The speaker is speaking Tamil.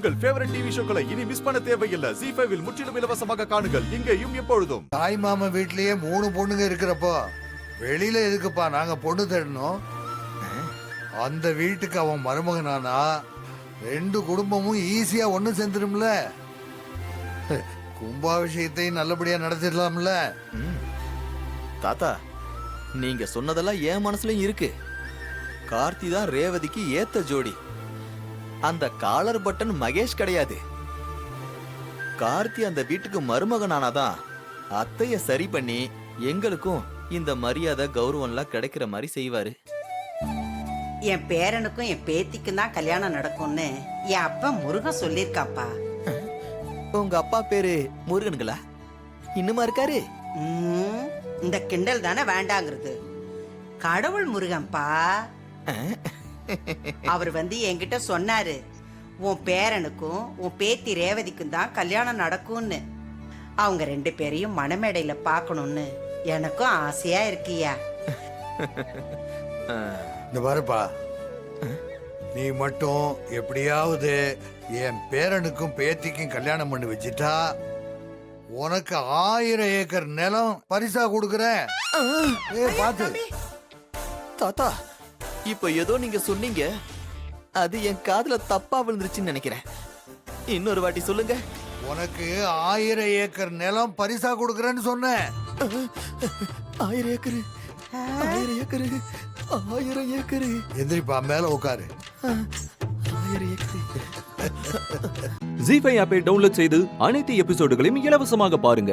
உங்கள் ஃபேவரட் டிவி ஷோக்களை இனி மிஸ் பண்ண தேவையில்லை. ZEE5 இல் முற்றிலும் இலவசமாக காணுங்கள். இங்கேயும் எப்பொழுதும். தாய் மாமா வீட்லயே 3 பொண்ணுங்க இருக்கிறப்போ வெளியில எதுக்குப்பா நாங்க பொண்ணு தேடணும்? அந்த வீட்டுக்கு அவன் மருமகனானா 2 குடும்பமும் ஈஸியா ஒண்ணு சேர்ந்துரும்ல. கும்பாபிஷேகத்தையும் நல்லபடியா நடத்திடலாம்ல. தாத்தா, நீங்க சொன்னதெல்லாம் என் மனசுலயும் இருக்கு. கார்த்தி தான் ரேவதிக்கு ஏத்த ஜோடி. அந்த காலர் பட்டன் மகேஷ் கிடையாது. கார்த்தி அந்த வீட்டுக்கு மருமகனானாதான் அத்தைய சரி பண்ணி எங்களுக்கும் இந்த மரியாதை கௌரவம்லாம் கிடைக்கிற மாதிரி செய்வாரு. என் பேரனுக்கும் என் பேத்திக்கும் தான் கல்யாணம் நடக்கும்னு என் அப்பா முருகன் சொல்லிருக்காப்பா. உங்க அப்பா பேரு முருகனுங்களா? இன்னுமா இருக்காரு? இந்த கிண்டல் தானே வேண்டாங்கிறது. கடவுள் முருகன்பா. அவர் என்கிட்ட சொன்னாரு, உன் பேரனுக்கும் உன் பேத்தி ரேவதிக்கும் தான் கல்யாணம் நடக்கும்னு. அவங்க 2 பேரையும் மணமேடையில பாக்கணும்னு எனக்கும் ஆசையா இருக்கியா. இந்த பாருப்பா, நீ மட்டும் எப்படியாவது என் பேரனுக்கும் பேத்திக்கும் கல்யாணம் பண்ணி வச்சிட்டா உனக்கு 1000 ஏக்கர் நிலம் பரிசா கொடுக்கறேன். பாத்து தாத்தா, இப்ப ஏதோ நீங்க சொன்னீங்க, அது என் காதுல தப்பா விழுந்துருச்சுன்னு நினைக்கிறேன். இன்னொரு வாட்டி சொல்லுங்க. உனக்கு 1000 ஏக்கர் நிலம் பரிசா கொடுக்கறேன்னு சொன்னேன். 1000 ஏக்கரு, 1000 ஏக்கரு, 1000 ஏக்கரு. எந்திரிப்பா, மேல உட்காரு. 1000 ஏக்கரு. ZEE5 ஆப்பை டவுன்லோட் செய்து அனைத்து எபிசோடுகளையும் இலவசமாக பாருங்க.